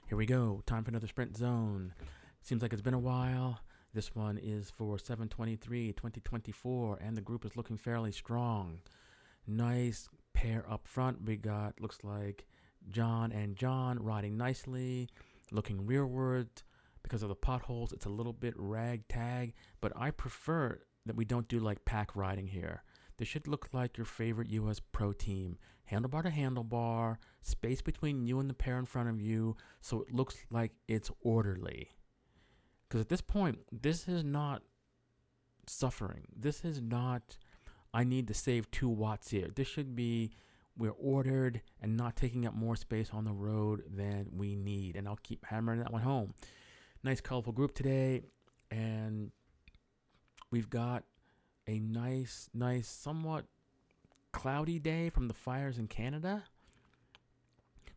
Here we go. Time for another sprint zone. Seems like it's been a while. This one is for 7/23/2024, and the group is looking fairly strong. Nice pair up front. We got, looks like, John and John riding nicely, looking rearward. Because of the potholes, it's a little bit ragtag, but I prefer that we don't do like pack riding here. This should look like your favorite US Pro team. Handlebar to handlebar, space between you and the pair in front of you, so it looks like it's orderly. Because at this point, this is not suffering. This is not, I need to save 2 watts here. This should be, we're ordered and not taking up more space on the road than we need. And I'll keep hammering that one home. Nice, colorful group today. And we've got a nice, somewhat cloudy day from the fires in Canada.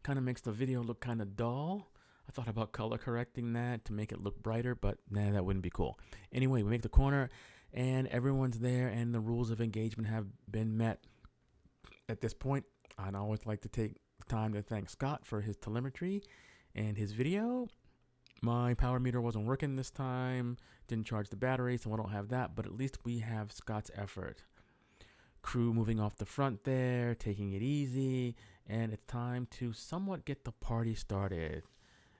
Kind of makes the video look kind of dull. I thought about color correcting that to make it look brighter, but nah, that wouldn't be cool. Anyway, we make the corner and everyone's there and the rules of engagement have been met. At this point, I'd always like to take time to thank Scott for his telemetry and his video. My power meter wasn't working this time, didn't charge the battery, so I don't have that, but at least we have Scott's effort. Crew moving off the front there, taking it easy, and it's time to somewhat get the party started.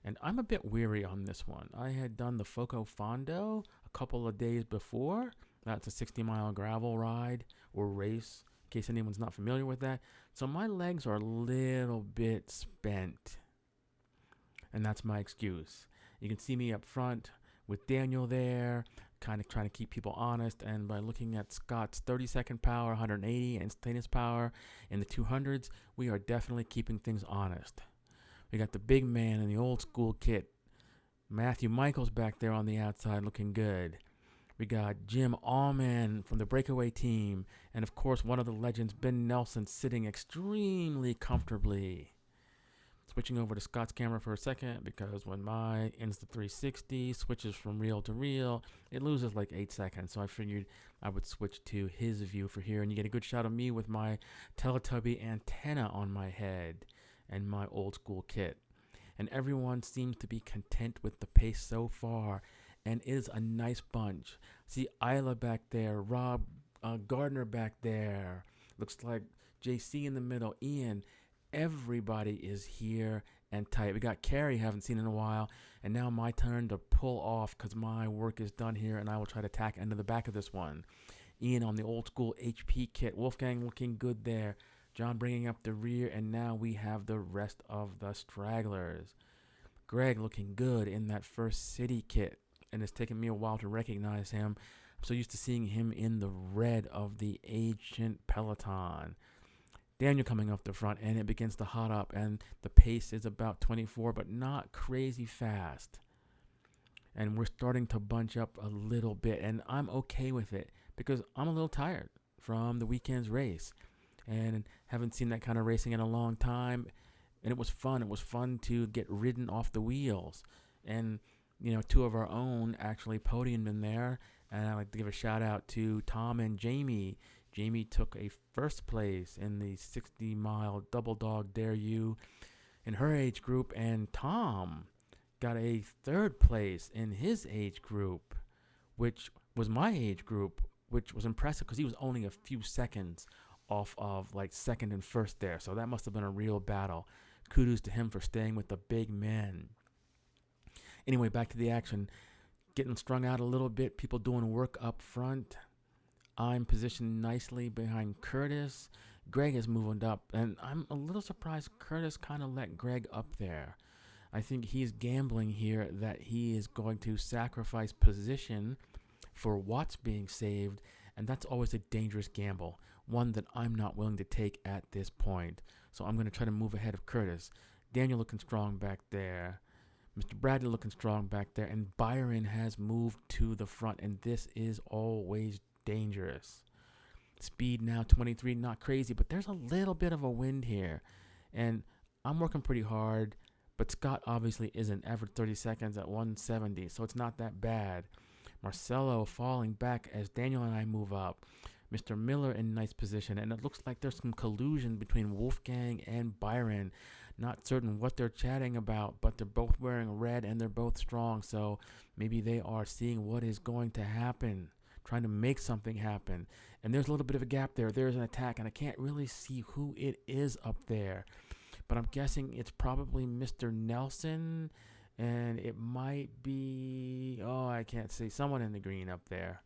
And I'm a bit weary on this one. I had done the Foco Fondo a couple of days before. That's a 60-mile gravel ride or race, in case anyone's not familiar with that. So my legs are a little bit spent, and that's my excuse. You can see me up front with Daniel there, kind of trying to keep people honest. And by looking at Scott's 30-second power, 180 instantaneous power in the 200s, we are definitely keeping things honest. We got the big man in the old school kit, Matthew Michaels back there on the outside looking good. We got Jim Allman from the breakaway team. And of course, one of the legends, Ben Nelson, sitting extremely comfortably. Switching over to Scott's camera for a second, because when my Insta360 switches from reel to reel, it loses like 8 seconds. So I figured I would switch to his view for here, and you get a good shot of me with my Teletubby antenna on my head and my old school kit. And everyone seems to be content with the pace so far, and it is a nice bunch. See Isla back there, Rob Gardner back there, looks like JC in the middle, Ian. Everybody is here and tight. We got Carrie, haven't seen in a while, and now my turn to pull off because my work is done here, and I will try to tack into the back of this one. Ian on the old school HP kit. Wolfgang looking good there. John bringing up the rear, and now we have the rest of the stragglers. Greg looking good in that first city kit, and it's taken me a while to recognize him. I'm so used to seeing him in the red of the ancient peloton. Daniel coming up the front, and it begins to hot up, and the pace is about 24, but not crazy fast. And we're starting to bunch up a little bit, and I'm okay with it because I'm a little tired from the weekend's race and haven't seen that kind of racing in a long time. And it was fun. It was fun to get ridden off the wheels. And, you know, 2 of our own actually podiumed in there. And I'd like to give a shout out to Tom and Jamie. Jamie took a first place in the 60-mile double dog Dare You in her age group, and Tom got a 3rd place in his age group, which was my age group, which was impressive because he was only a few seconds off of like 2nd and 1st there. So that must have been a real battle. Kudos to him for staying with the big men. Anyway, back to the action. Getting strung out a little bit, people doing work up front. I'm positioned nicely behind Curtis. Greg has moved up, and I'm a little surprised Curtis kind of let Greg up there. I think he's gambling here that he is going to sacrifice position for watts being saved, and that's always a dangerous gamble, one that I'm not willing to take at this point. So I'm going to try to move ahead of Curtis. Daniel looking strong back there. Mr. Bradley looking strong back there, and Byron has moved to the front, and this is always dangerous. Speed now 23, not crazy, but there's a little bit of a wind here, and I'm working pretty hard, but Scott obviously isn't. Average 30 seconds at 170, so it's not that bad. Marcelo falling back as Daniel and I move up. Mr. Miller in nice position, and it looks like there's some collusion between Wolfgang and Byron. Not certain what they're chatting about, but they're both wearing red and they're both strong. So maybe they are seeing what is going to happen, trying to make something happen. And there's a little bit of a gap there. There's an attack, and I can't really see who it is up there. But I'm guessing it's probably Mr. Nelson, and it might be, I can't see, someone in the green up there.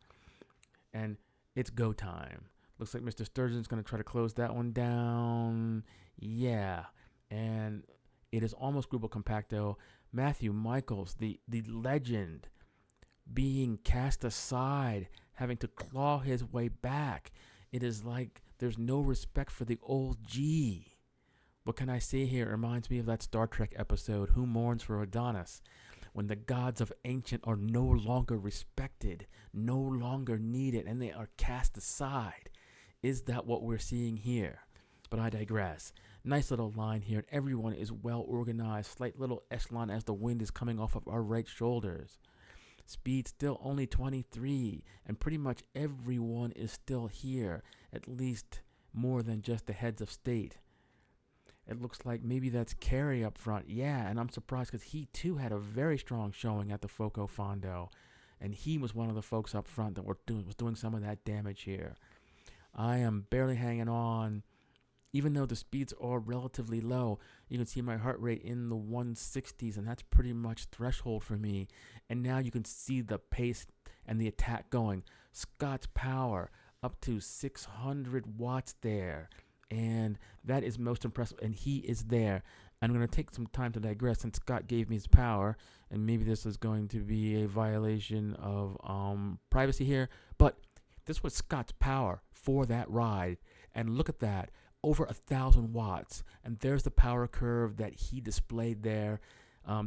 And it's go time. Looks like Mr. Sturgeon's going to try to close that one down. Yeah. And it is almost Grupo Compacto. Matthew Michaels, the legend, being cast aside, having to claw his way back. It is like there's no respect for the old G. What can I say here? It reminds me of that Star Trek episode, Who Mourns for Adonis? When the gods of ancient are no longer respected, no longer needed, and they are cast aside. Is that what we're seeing here? But I digress. Nice little line here. Everyone is well organized. Slight little echelon as the wind is coming off of our right shoulders. Speed still only 23, and pretty much everyone is still here, at least more than just the heads of state. It looks like maybe that's Carey up front. Yeah, and I'm surprised because he too had a very strong showing at the Foco Fondo, and he was one of the folks up front that was doing some of that damage here. I am barely hanging on. Even though the speeds are relatively low, you can see my heart rate in the 160s, and that's pretty much threshold for me. And now you can see the pace and the attack going. Scott's power up to 600 watts there, and that is most impressive, and he is there. I'm going to take some time to digress since Scott gave me his power, and maybe this is going to be a violation of privacy here, but this was Scott's power for that ride, and look at that. Over 1,000 watts, and there's the power curve that he displayed there.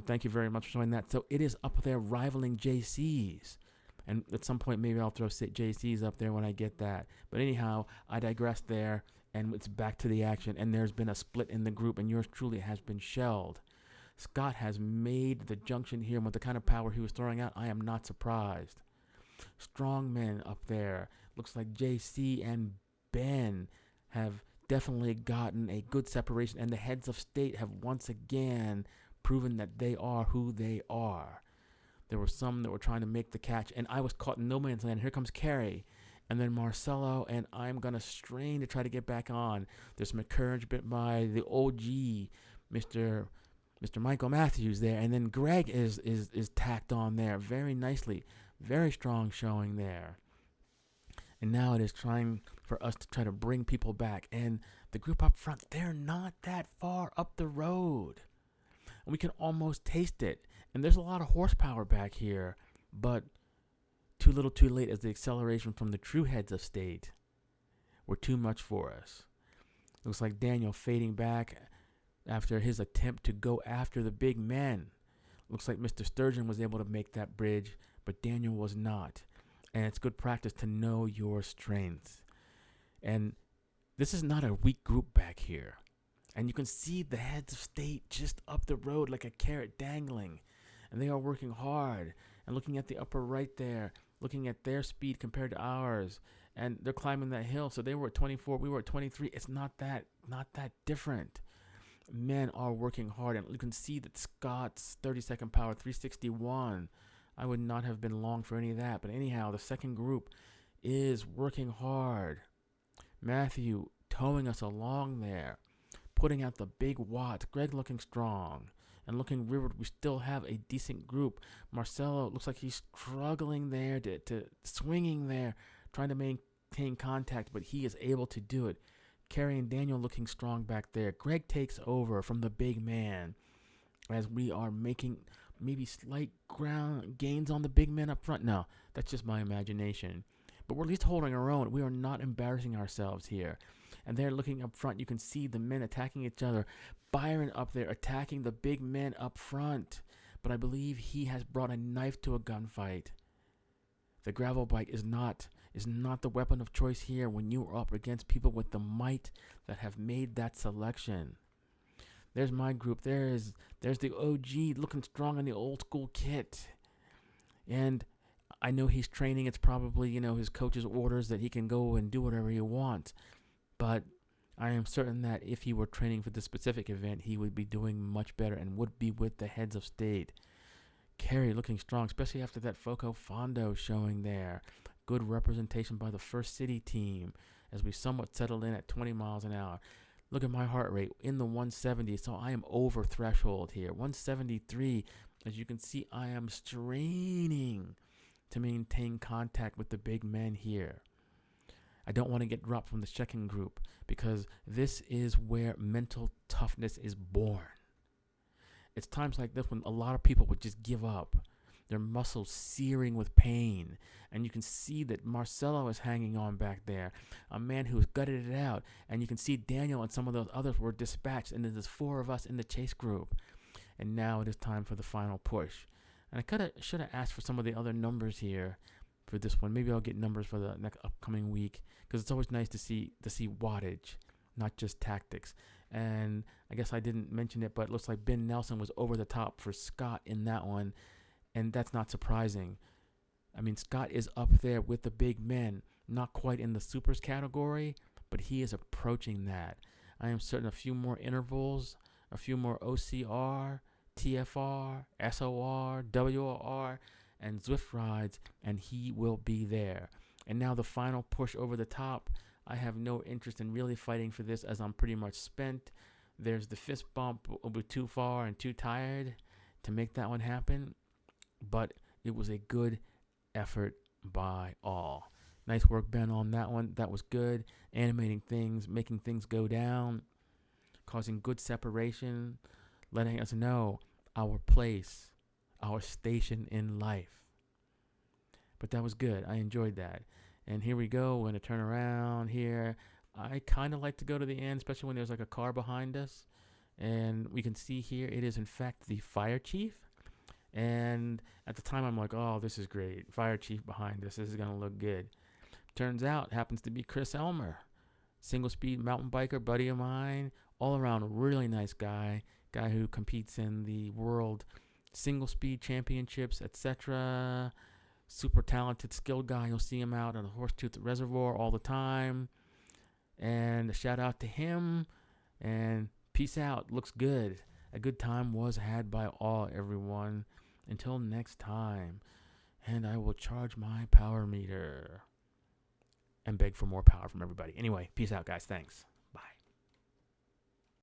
Thank you very much for showing that. So it is up there rivaling JC's, and at some point maybe I'll throw JC's up there when I get that. But anyhow, I digress there, and it's back to the action, and there's been a split in the group, and yours truly has been shelled. Scott has made the junction here, and with the kind of power he was throwing out, I am not surprised. Strong men up there. Looks like JC and Ben have definitely gotten a good separation, and the heads of state have once again proven that they are who they are. There were some that were trying to make the catch, and I was caught in no man's land. Here comes Carey, and then Marcelo, and I'm going to strain to try to get back on. There's some encouragement by the OG, Mr. Michael Matthews there, and then Greg is tacked on there very nicely. Very strong showing there. And now it is trying for us to try to bring people back. And the group up front, they're not that far up the road. And we can almost taste it. And there's a lot of horsepower back here. But too little too late, as the acceleration from the true heads of state were too much for us. Looks like Daniel fading back after his attempt to go after the big men. Looks like Mr. Sturgeon was able to make that bridge, but Daniel was not. And it's good practice to know your strengths. And this is not a weak group back here. And you can see the heads of state just up the road like a carrot dangling. And they are working hard. And looking at the upper right there, looking at their speed compared to ours. And they're climbing that hill. So they were at 24, we were at 23. It's not that different. Men are working hard. And you can see that Scott's 30-second power, 361. I would not have been long for any of that. But anyhow, the second group is working hard. Matthew towing us along there, putting out the big watts. Greg looking strong and looking rearward. We still have a decent group. Marcelo looks like he's struggling there, to swinging there, trying to maintain contact, but he is able to do it. Carey and Daniel looking strong back there. Greg takes over from the big man as we are making maybe slight ground gains on the big men up front. No, that's just my imagination. But we're at least holding our own. We are not embarrassing ourselves here. And they're looking up front. You can see the men attacking each other. Byron up there attacking the big men up front. But I believe he has brought a knife to a gunfight. The gravel bike is not the weapon of choice here when you are up against people with the might that have made that selection. There's my group. There's the OG looking strong in the old school kit. And I know he's training. It's probably, his coach's orders that he can go and do whatever he wants. But I am certain that if he were training for this specific event, he would be doing much better and would be with the heads of state. Kerry looking strong, especially after that Foco Fondo showing there. Good representation by the First City team as we somewhat settled in at 20 miles an hour. Look at my heart rate in the 170s, so I am over threshold here. 173, as you can see, I am straining to maintain contact with the big men here. I don't want to get dropped from the checking group because this is where mental toughness is born. It's times like this when a lot of people would just give up, their muscles searing with pain. And you can see that Marcelo is hanging on back there, a man who's gutted it out. And you can see Daniel and some of those others were dispatched, and there's 4 of us in the chase group. And now it is time for the final push. And I should have asked for some of the other numbers here for this one. Maybe I'll get numbers for the next upcoming week, because it's always nice to see wattage, not just tactics. And I guess I didn't mention it, but it looks like Ben Nelson was over the top for Scott in that one, and that's not surprising. I mean, Scott is up there with the big men, not quite in the supers category, but he is approaching that. I am certain a few more intervals, a few more OCR, TFR, SOR, WOR, and Zwift rides, and he will be there. And now the final push over the top. I have no interest in really fighting for this, as I'm pretty much spent. There's the fist bump. Will be too far and too tired to make that one happen. But it was a good effort by all. Nice work, Ben, on that one. That was good. Animating things, making things go down, causing good separation, letting us know our place, our station in life. But that was good. I enjoyed that. And here we go. We're going to turn around here. I kind of like to go to the end, especially when there's like a car behind us. And we can see here it is, in fact, the fire chief. And at the time, I'm like, oh, this is great. Fire chief behind us. This is going to look good. Turns out, it happens to be Chris Elmer. Single speed mountain biker, buddy of mine. All around, really nice guy. Guy who competes in the world single speed championships, etc. Super talented, skilled guy. You'll see him out on the Horsetooth Reservoir all the time. And a shout out to him. And peace out. Looks good. A good time was had by all, everyone. Until next time. And I will charge my power meter. And beg for more power from everybody. Anyway, peace out, guys. Thanks.